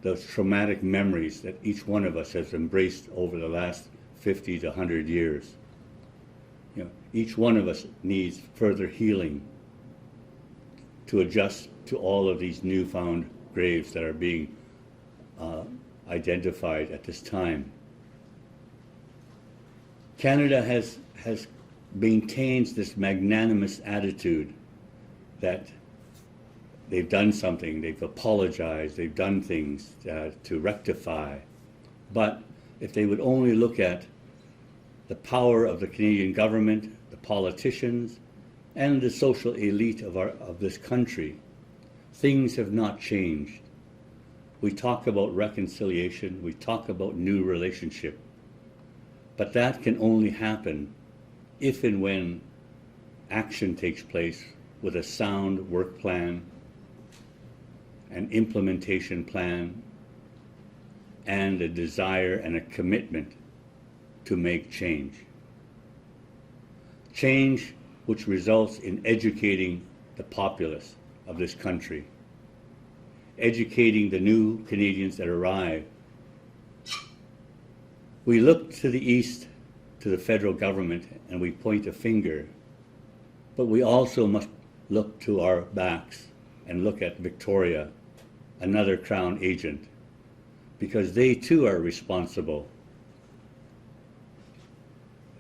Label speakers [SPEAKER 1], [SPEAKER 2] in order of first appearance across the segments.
[SPEAKER 1] those traumatic memories that each one of us has embraced over the last 50 to 100 years. Each one of us needs further healing to adjust to all of these newfound graves that are being identified at this time. Canada has maintains this magnanimous attitude that they've done something, they've apologized, they've done things to rectify. But if they would only look at the power of the Canadian government, the politicians, and the social elite of this country, things have not changed. We talk about reconciliation, we talk about new relationship, but that can only happen if and when action takes place with a sound work plan, an implementation plan, and a desire and a commitment to make change. Change which results in educating the populace of this country, educating the new Canadians that arrive. We look to the east, to the federal government, and we point a finger, but we also must look to our backs and look at Victoria, another Crown agent, because they too are responsible.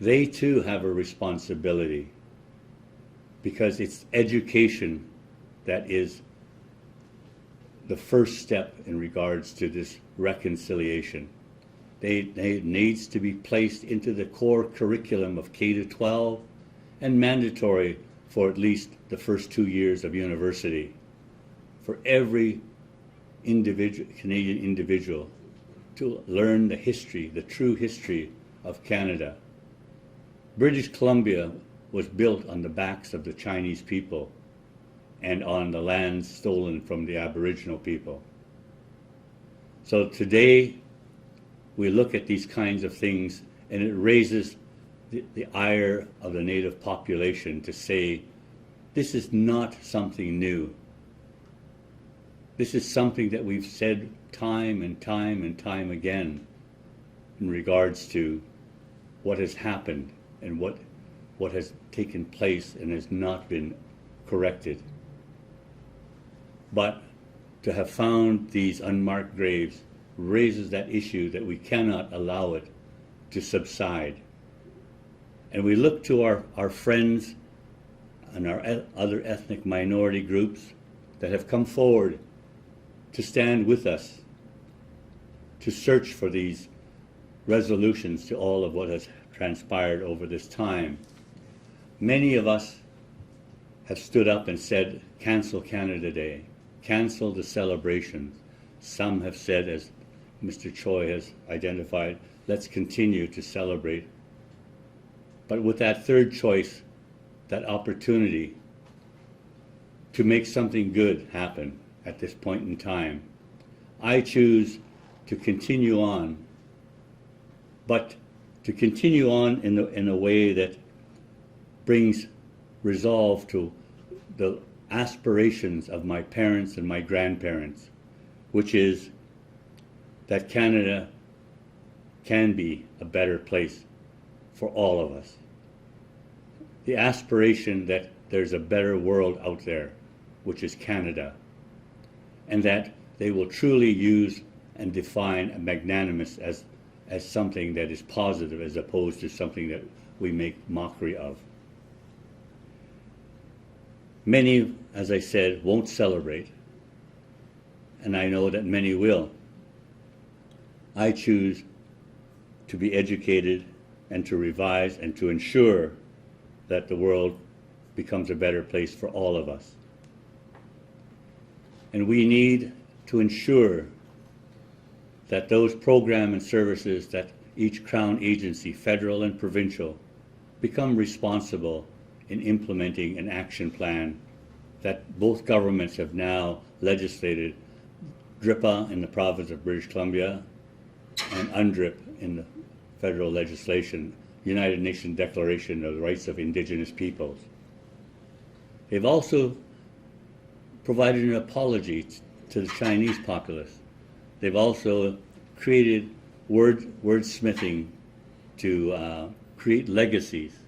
[SPEAKER 1] They too have a responsibility, because it's education that is the first step in regards to this reconciliation. It needs to be placed into the core curriculum of K-12 and mandatory for at least the first 2 years of university for every Canadian individual to learn the history, the true history of Canada. British Columbia was built on the backs of the Chinese people and on the lands stolen from the Aboriginal people. So today, we look at these kinds of things and it raises the ire of the native population to say, this is not something new. This is something that we've said time and time and time again in regards to what has happened and what has taken place and has not been corrected. But to have found these unmarked graves raises that issue that we cannot allow it to subside. And we look to our friends and our other ethnic minority groups that have come forward to stand with us, to search for these resolutions to all of what has transpired over this time. Many of us have stood up and said, cancel Canada Day, cancel the celebrations. Some have said, as Mr. Choi has identified, let's continue to celebrate. But with that third choice, that opportunity to make something good happen at this point in time, I choose to continue on, but to continue on in a way that brings resolve to the aspirations of my parents and my grandparents, which is that Canada can be a better place for all of us. The aspiration that there's a better world out there, which is Canada, and that they will truly use and define a magnanimous as something that is positive as opposed to something that we make mockery of. Many, as I said, won't celebrate, and I know that many will. I choose to be educated and to revise and to ensure that the world becomes a better place for all of us. And we need to ensure that those programs and services that each Crown agency, federal and provincial, become responsible in implementing an action plan that both governments have now legislated, DRIPA in the province of British Columbia and UNDRIP in the federal legislation, United Nations Declaration of the Rights of Indigenous Peoples. They've also provided an apology to the Chinese populace They've also created wordsmithing to create legacies.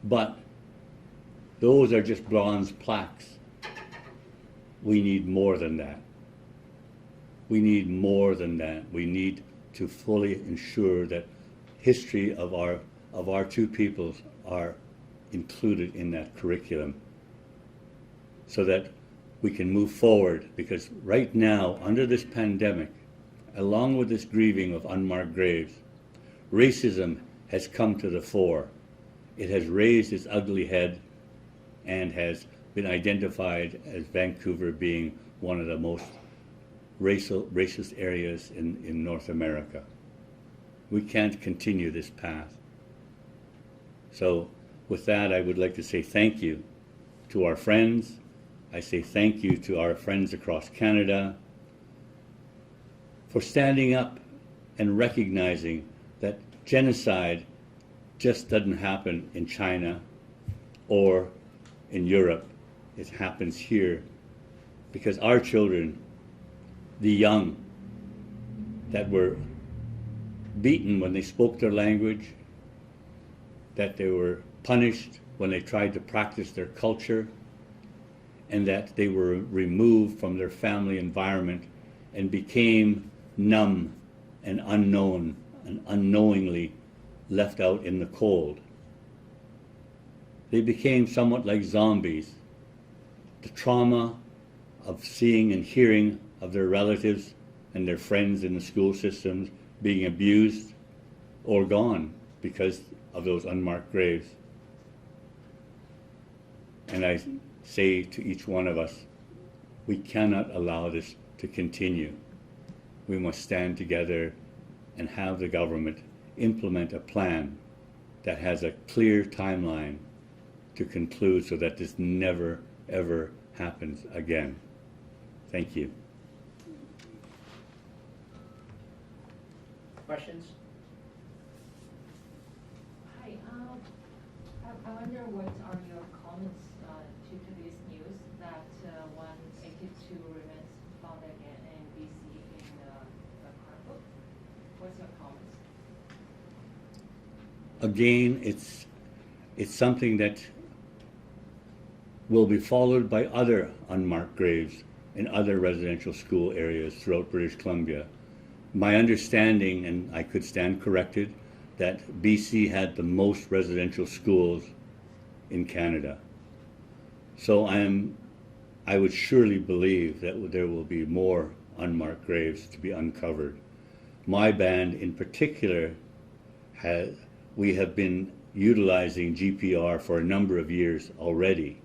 [SPEAKER 1] But those are just bronze plaques. We need more than that. We need more than that. We need to fully ensure that history of our two peoples are included in that curriculum so that we can move forward, because right now, under this pandemic, along with this grieving of unmarked graves, racism has come to the fore. It has raised its ugly head and has been identified as Vancouver being one of the most racist areas in North America. We can't continue this path. So with that, I would like to say thank you to our friends. I say thank you to our friends across Canada for standing up and recognizing that genocide just doesn't happen in China or in Europe. It happens here because our children, the young that were beaten when they spoke their language, that they were punished when they tried to practice their culture, and that they were removed from their family environment and became numb and unknown and unknowingly left out in the cold. They became somewhat like zombies. The trauma of seeing and hearing of their relatives and their friends in the school systems being abused or gone because of those unmarked graves. And I say to each one of us, we cannot allow this to continue. We must stand together and have the government implement a plan that has a clear timeline to conclude so that this never, ever happens again. Thank you.
[SPEAKER 2] Questions?
[SPEAKER 3] Hi, I wonder what are your comments to this news that one 82 remains found again in BC in the Carbook? What's your comments?
[SPEAKER 1] Again, it's something that will be followed by other unmarked graves in other residential school areas throughout British Columbia. My understanding, and I could stand corrected, that BC had the most residential schools in Canada. So I would surely believe that there will be more unmarked graves to be uncovered. My band in particular, we have been utilizing GPR for a number of years already,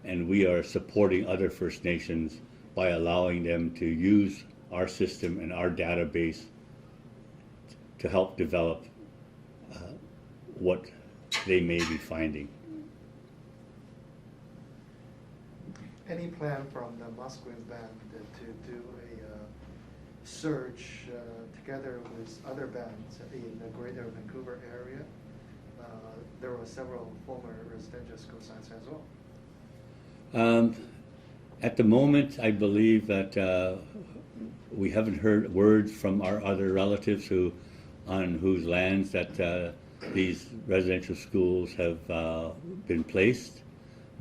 [SPEAKER 1] and we are supporting other First Nations by allowing them to use our system and our database to help develop what they may be finding.
[SPEAKER 4] Any plan from the Musqueam band to do a search together with other bands in the greater Vancouver area? There were several former residential school sites as well.
[SPEAKER 1] At the moment, I believe that we haven't heard words from our other relatives on whose lands that these residential schools have been placed.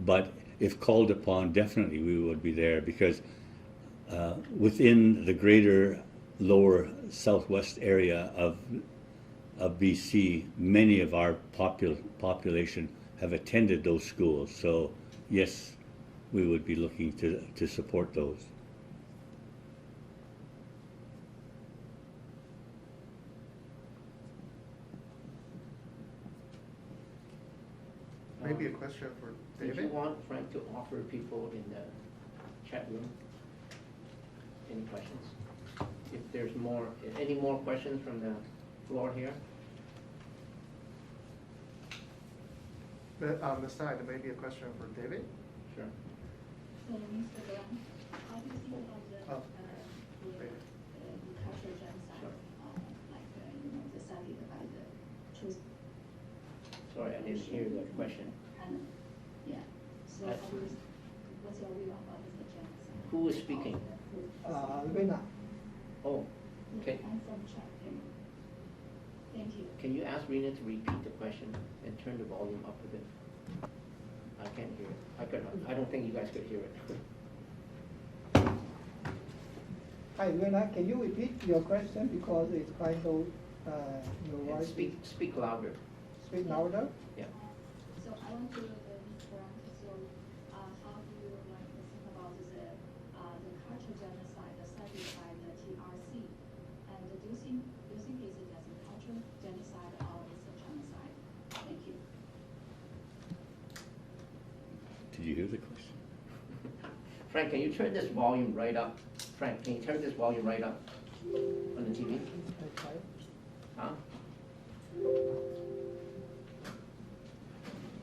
[SPEAKER 1] But if called upon, definitely we would be there, because within the greater lower southwest area of BC, many of our population have attended those schools. So yes, we would be looking to support those.
[SPEAKER 4] Maybe a question for David?
[SPEAKER 2] Did you want Frank to offer people in the chat room any questions? If there's any more questions from the floor here?
[SPEAKER 4] On the side, maybe a question for David?
[SPEAKER 2] Sure.
[SPEAKER 5] So, Mr. Leung, how do you think of the cultural genocide, the study by the truth?
[SPEAKER 2] Sorry, I didn't hear the question.
[SPEAKER 5] And, yeah, so what's your view about the genocide?
[SPEAKER 2] Who is speaking?
[SPEAKER 6] Lena.
[SPEAKER 2] Oh, Okay.
[SPEAKER 5] and from chat payment. Thank you.
[SPEAKER 2] Can you ask Rena to repeat the question and turn the volume up a bit? I can't hear it. I don't think you guys could hear it.
[SPEAKER 6] Hi, Rena, can you repeat your question because it's quite low, your
[SPEAKER 2] And
[SPEAKER 6] voice?
[SPEAKER 2] speak louder.
[SPEAKER 6] Speak louder?
[SPEAKER 2] Yeah.
[SPEAKER 5] So I want to Grant, so how do you like to think about the cultural genocide studied by the TRC? And do you think is it just a cultural genocide or it's a genocide? Thank you.
[SPEAKER 1] Did you hear the question?
[SPEAKER 2] Frank, can you turn this volume right up? Frank, can you turn this volume right up on the TV? Huh?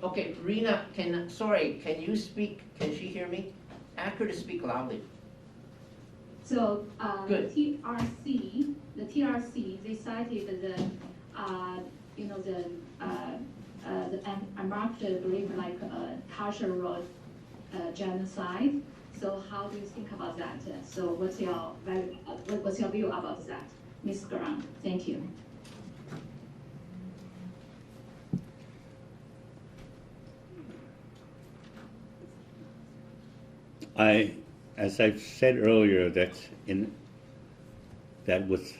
[SPEAKER 2] Okay, Rena, can you speak? Can she hear me? Ask her to speak loudly.
[SPEAKER 5] So
[SPEAKER 2] Good.
[SPEAKER 5] the TRC, they cited the unmarked grave like cultural genocide. So how do you think about that? So what's your view about that, Ms. Grant? Thank you.
[SPEAKER 1] As I've said earlier, that with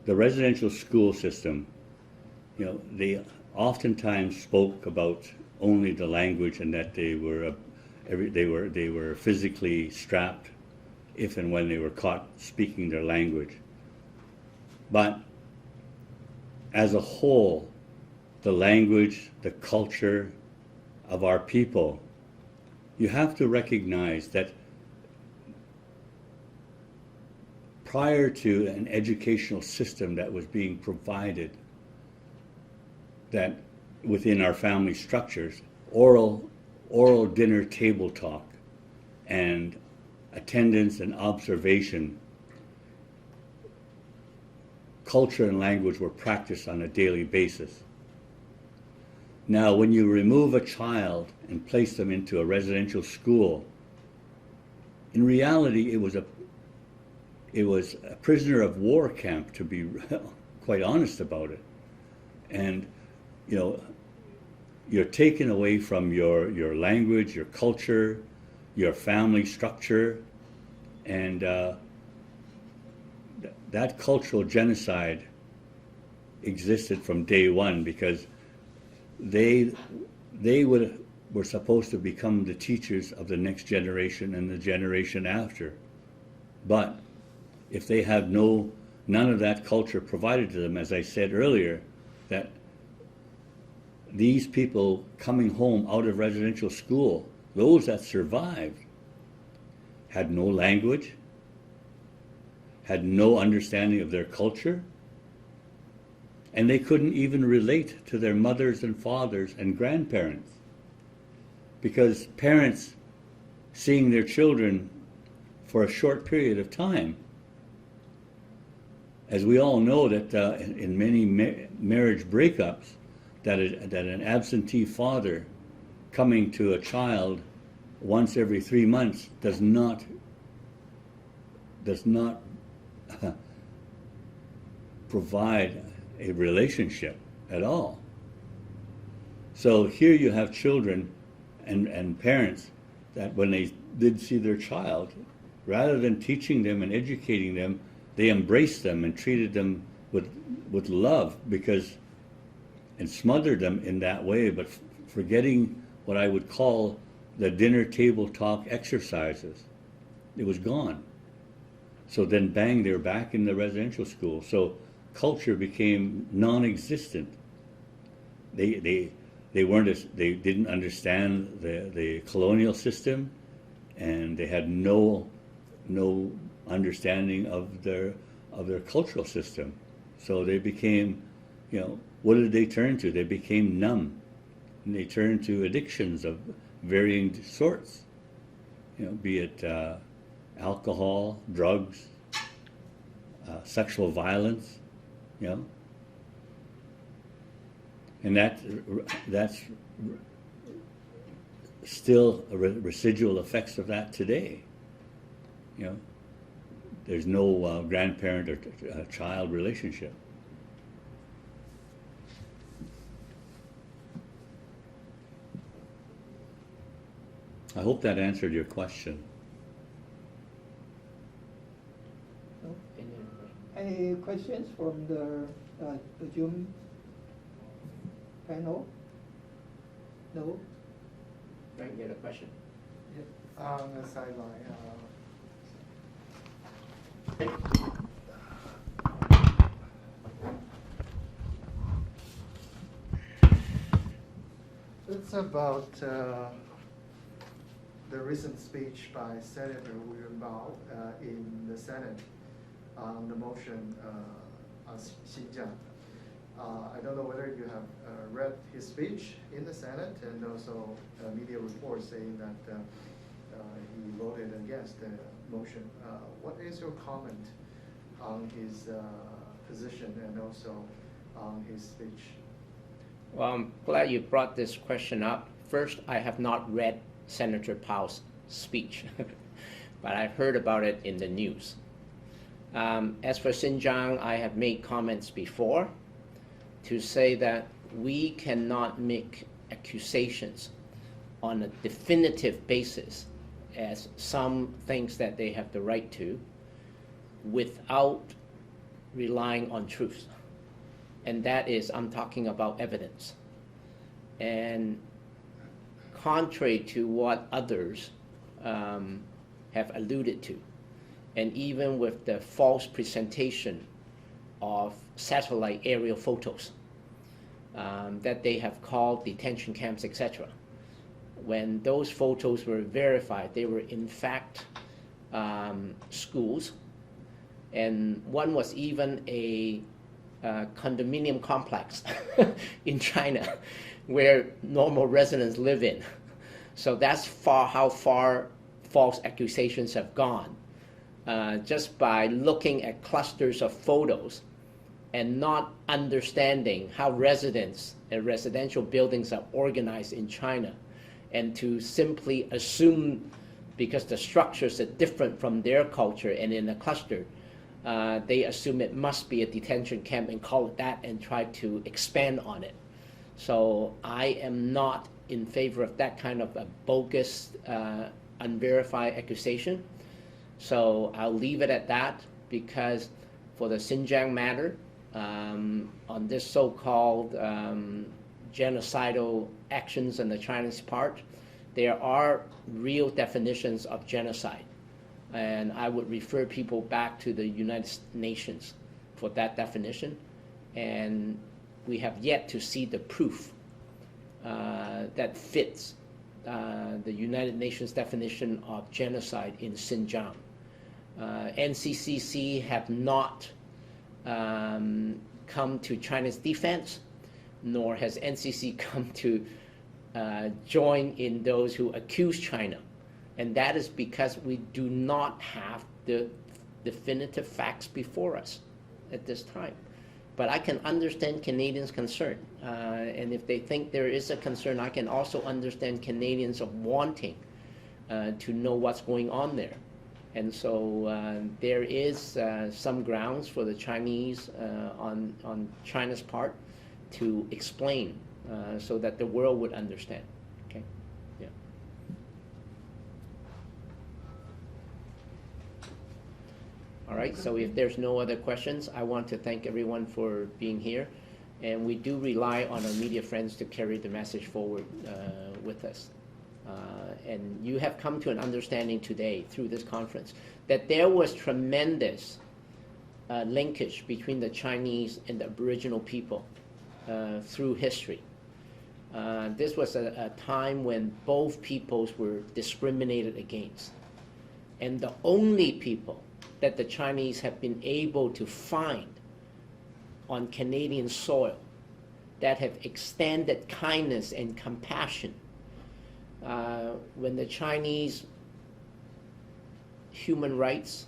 [SPEAKER 1] the residential school system, they oftentimes spoke about only the language and that they were physically strapped if and when they were caught speaking their language. But as a whole, the language, the culture of our people, you have to recognize that prior to an educational system that was being provided, that within our family structures, oral dinner table talk and attendance and observation, culture and language were practiced on a daily basis. Now, when you remove a child and place them into a residential school, in reality, it was a prisoner of war camp, to be quite honest about it. And, you're taken away from your language, your culture, your family structure, and that cultural genocide existed from day one because they were supposed to become the teachers of the next generation and the generation after. But if they had none of that culture provided to them, as I said earlier, that these people coming home out of residential school, those that survived, had no language, had no understanding of their culture, and they couldn't even relate to their mothers and fathers and grandparents. Because parents seeing their children for a short period of time, as we all know that in many marriage breakups, that an absentee father coming to a child once every 3 months does not provide a relationship at all. So here you have children and parents that when they did see their child, rather than teaching them and educating them, they embraced them and treated them with love and smothered them in that way, but forgetting what I would call the dinner table talk exercises. It was gone. So then bang, they're back in the residential school. So culture became non-existent. They didn't understand the colonial system, and they had no understanding of their cultural system. So they became, what did they turn to? They became numb, and they turned to addictions of varying sorts, be it alcohol, drugs, sexual violence, and that's still residual effects of that today, there's no grandparent or child relationship. I hope that answered your question.
[SPEAKER 6] No?
[SPEAKER 2] Any other questions?
[SPEAKER 6] Any questions from the Zoom panel? No?
[SPEAKER 2] Frank, you had a question?
[SPEAKER 4] On the sideline, it's about the recent speech by Senator William Bao in the Senate on the motion on Xinjiang. I don't know whether you have read his speech in the Senate, and also media reports saying that he voted against the motion. What is your comment on his position and also on his speech?
[SPEAKER 2] Well, I'm glad you brought this question up. First, I have not read Senator Powell's speech, but I've heard about it in the news. As for Xinjiang, I have made comments before to say that we cannot make accusations on a definitive basis, as some thinks that they have the right to, without relying on truth. And that is, I'm talking about evidence. And contrary to what others have alluded to, and even with the false presentation of satellite aerial photos that they have called detention camps, etc. When those photos were verified, they were in fact schools, and one was even a condominium complex in China where normal residents live in. So that's how far false accusations have gone. Just by looking at clusters of photos and not understanding how residents and residential buildings are organized in China, and to simply assume because the structures are different from their culture and in a cluster, they assume it must be a detention camp and call it that and try to expand on it. So I am not in favor of that kind of a bogus, unverified accusation. So I'll leave it at that, because for the Xinjiang matter, on this so-called genocidal actions on the Chinese part, there are real definitions of genocide. And I would refer people back to the United Nations for that definition. And we have yet to see the proof that fits the United Nations definition of genocide in Xinjiang. NCCC have not come to China's defense, nor has NCC come to join in those who accuse China. And that is because we do not have the definitive facts before us at this time. But I can understand Canadians' concern. And if they think there is a concern, I can also understand Canadians of wanting to know what's going on there. And so there is some grounds for the Chinese on China's part to explain so that the world would understand. Okay? Yeah. All right, so if there's no other questions, I want to thank everyone for being here. And we do rely on our media friends to carry the message forward with us. And you have come to an understanding today through this conference that there was tremendous linkage between the Chinese and the Aboriginal people through history. This was a time when both peoples were discriminated against. And the only people that the Chinese have been able to find on Canadian soil that have extended kindness and compassion when the Chinese human rights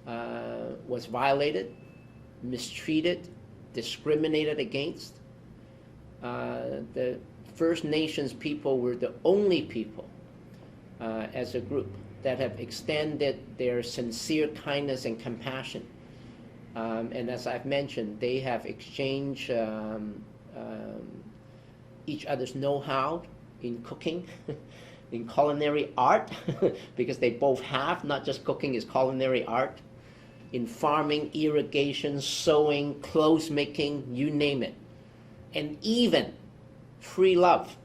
[SPEAKER 2] was violated, mistreated, discriminated against, the First Nations people were the only people as a group that have extended their sincere kindness and compassion. And as I've mentioned, they have exchanged each other's know-how in cooking, in culinary art, because they both have, not just cooking, is culinary art, in farming, irrigation, sewing, clothes making, you name it. And even free love,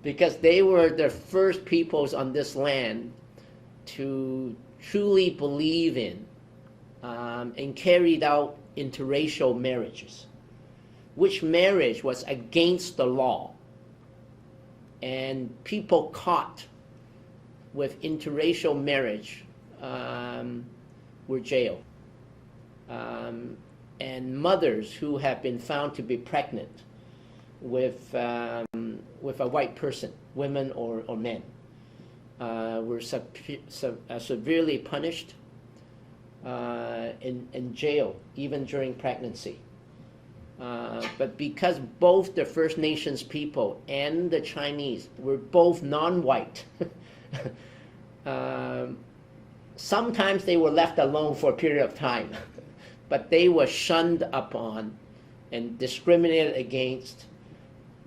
[SPEAKER 2] because they were the first peoples on this land to truly believe in and carried out interracial marriages, which marriage was against the law. And people caught with interracial marriage were jailed. And mothers who have been found to be pregnant with a white person, women or men, were severely punished and jailed even during pregnancy. But because both the First Nations people and the Chinese were both non-white, sometimes they were left alone for a period of time, but they were shunned upon and discriminated against,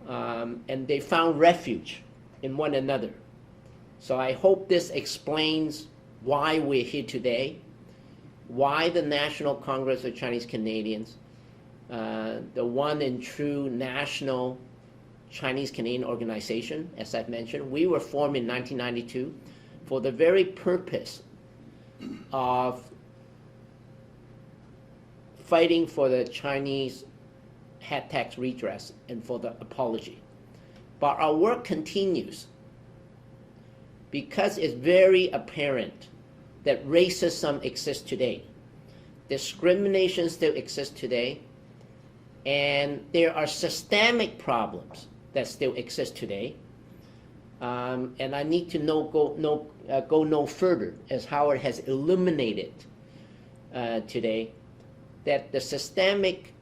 [SPEAKER 2] and they found refuge in one another. So I hope this explains why we're here today, why the National Congress of Chinese Canadians, the one and true national Chinese Canadian organization, as I've mentioned, we were formed in 1992 for the very purpose of fighting for the Chinese head tax redress and for the apology. But our work continues because it's very apparent that racism exists today. Discrimination still exists today, and there are systemic problems that still exist today. And I need to go no further, as Howard has illuminated today, that the systemic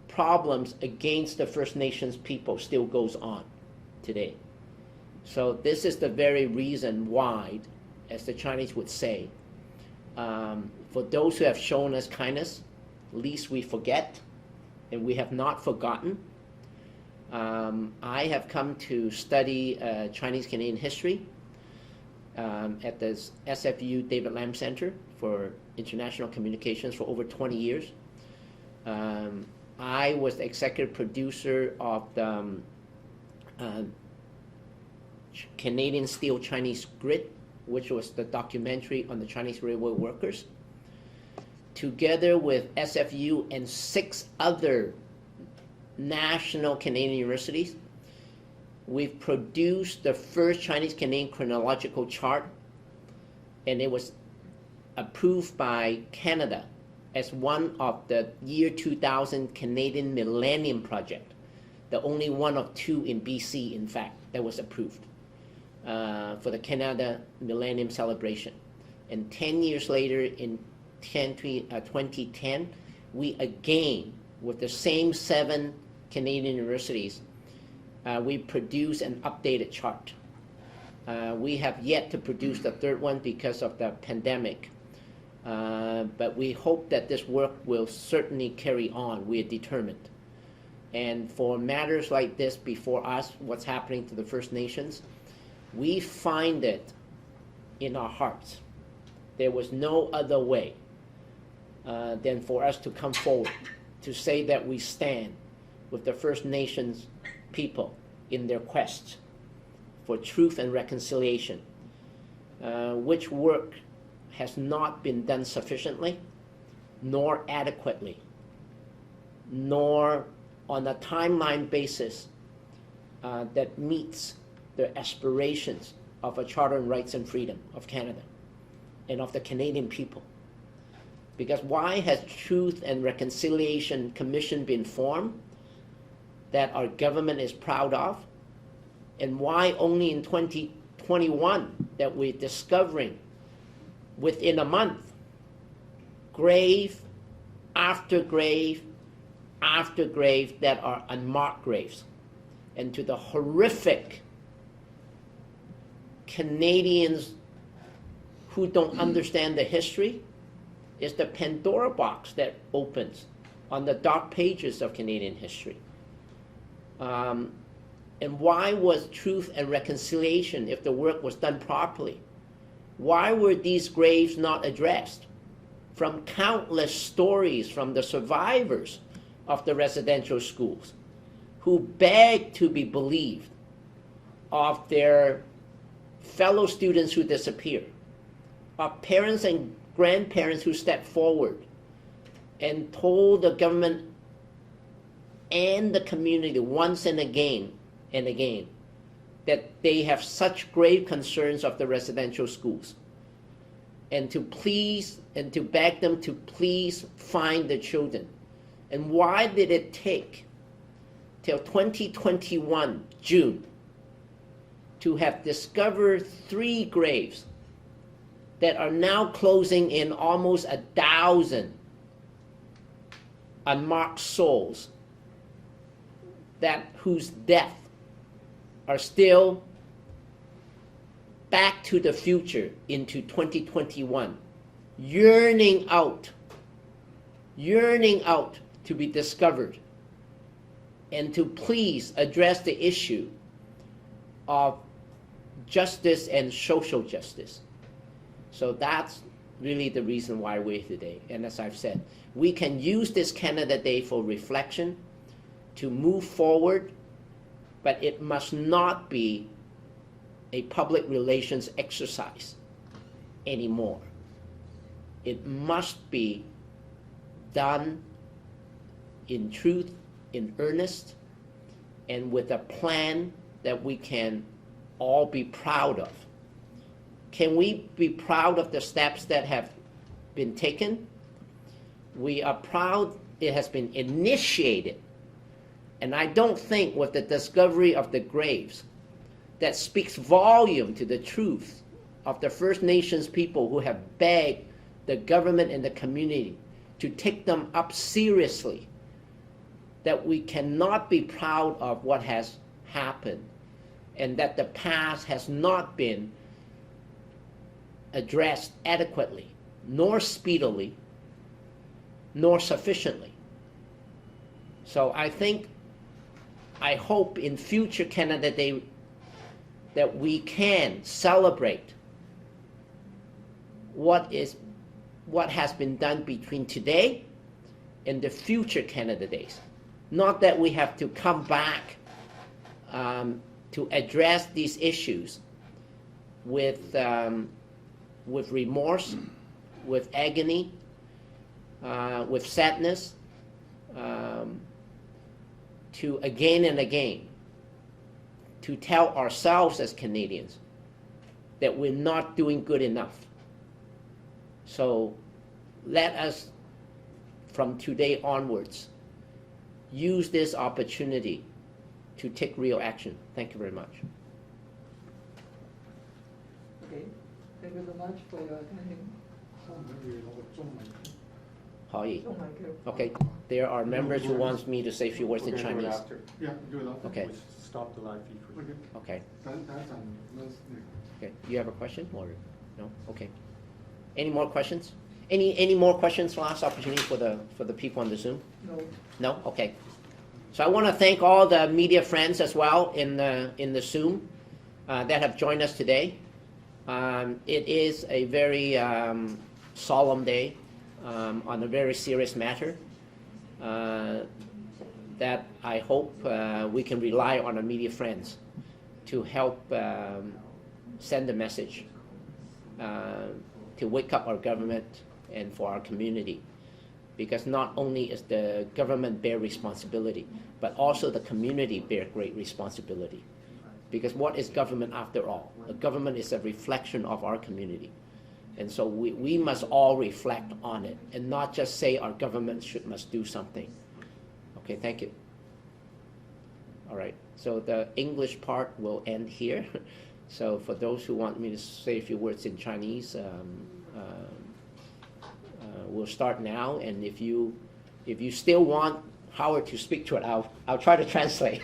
[SPEAKER 2] problems against the First Nations people still goes on today. So this is the very reason why, as the Chinese would say, for those who have shown us kindness, least we forget, and we have not forgotten. I have come to study Chinese Canadian history at the SFU David Lam Center for International Communications for over 20 years. I was the executive producer of the Canadian Steel Chinese Grid, which was the documentary on the Chinese railway workers. Together with SFU and 6 other national Canadian universities, we've produced the first Chinese Canadian chronological chart, and it was approved by Canada as one of the year 2000 Canadian Millennium Project, the only one of 2 in BC, in fact, that was approved for the Canada Millennium Celebration. And 10 years later, in 2010, we again, with the same 7 Canadian universities, we produced an updated chart. We have yet to produce the 3rd one because of the pandemic, but we hope that this work will certainly carry on. We are determined. And for matters like this before us, what's happening to the First Nations, we find it in our hearts. There was no other way than for us to come forward to say that we stand with the First Nations people in their quest for truth and reconciliation, which work has not been done sufficiently, nor adequately, nor on a timeline basis that meets the aspirations of a Charter on Rights and Freedom of Canada and of the Canadian people. Because why has Truth and Reconciliation Commission been formed that our government is proud of? And why only in 2021 that we're discovering within a month grave after grave after grave that are unmarked graves, and to the horrific Canadians who don't understand the history is the Pandora box that opens on the dark pages of Canadian history. And why was truth and reconciliation, if the work was done properly, why were these graves not addressed? From countless stories from the survivors of the residential schools who begged to be believed, of their fellow students who disappeared, of parents and grandparents who stepped forward and told the government and the community once and again that they have such grave concerns of the residential schools, and to beg them to please find the children. And why did it take till 2021 June to have discovered 3 graves that are now closing in almost 1,000 unmarked souls whose death are still back to the future into 2021, yearning out to be discovered and to please address the issue of justice and social justice. So that's really the reason why we're here today. And as I've said, we can use this Canada Day for reflection, to move forward, but it must not be a public relations exercise anymore. It must be done in truth, in earnest, and with a plan that we can all be proud of. Can we be proud of the steps that have been taken? We are proud it has been initiated. And I don't think with the discovery of the graves that speaks volume to the truth of the First Nations people who have begged the government and the community to take them up seriously, that we cannot be proud of what has happened, and that the past has not been addressed adequately, nor speedily, nor sufficiently. So I hope in future Canada Day that we can celebrate what has been done between today and the future Canada Days. Not that we have to come back to address these issues with remorse, with agony, with sadness, to again and again to tell ourselves as Canadians that we're not doing good enough. So let us, from today onwards, use this opportunity to take real action. Thank you very much.
[SPEAKER 6] Okay, thank you so much for your attending.
[SPEAKER 2] 可以.
[SPEAKER 6] Oh my God.
[SPEAKER 2] Okay, there are members who want me to say a few words in
[SPEAKER 7] We're gonna do it
[SPEAKER 2] Chinese.
[SPEAKER 7] after. Yeah, do it after.
[SPEAKER 2] Okay.
[SPEAKER 7] We stop the live feed for you.
[SPEAKER 2] Okay.
[SPEAKER 7] That's on,
[SPEAKER 2] Okay. You have a question or no? Okay. Any more questions? Any more questions? Last opportunity for the people on the Zoom.
[SPEAKER 6] No.
[SPEAKER 2] No? Okay. So I want to thank all the media friends as well in the Zoom that have joined us today. It is a very solemn day on a very serious matter that I hope we can rely on our media friends to help send a message to wake up our government and for our community. Because not only is the government bear responsibility, but also the community bear great responsibility. Because what is government after all? A government is a reflection of our community. And so we must all reflect on it and not just say our government must do something. Okay, thank you. All right, so the English part will end here. So for those who want me to say a few words in Chinese, we'll start now, and if you still want Howard to speak to it, I'll try to translate.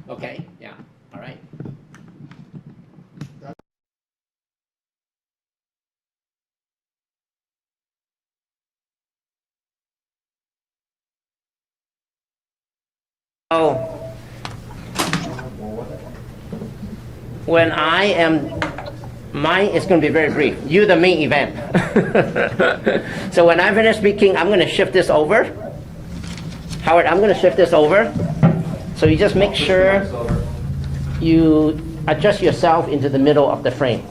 [SPEAKER 2] Okay? Yeah. All right. So, when I am, mine is going to be very brief. You're the main event. So when I finish speaking, I'm going to shift this over. Howard, I'm going to shift this over. So you just make sure you adjust yourself into the middle of the frame.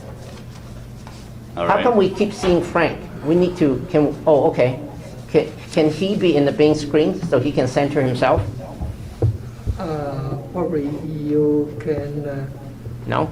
[SPEAKER 1] All
[SPEAKER 2] How
[SPEAKER 1] right.
[SPEAKER 2] come we keep seeing Frank? We need to, oh, okay. Can he be in the main screen so he can center himself?
[SPEAKER 6] Probably you can.
[SPEAKER 2] No?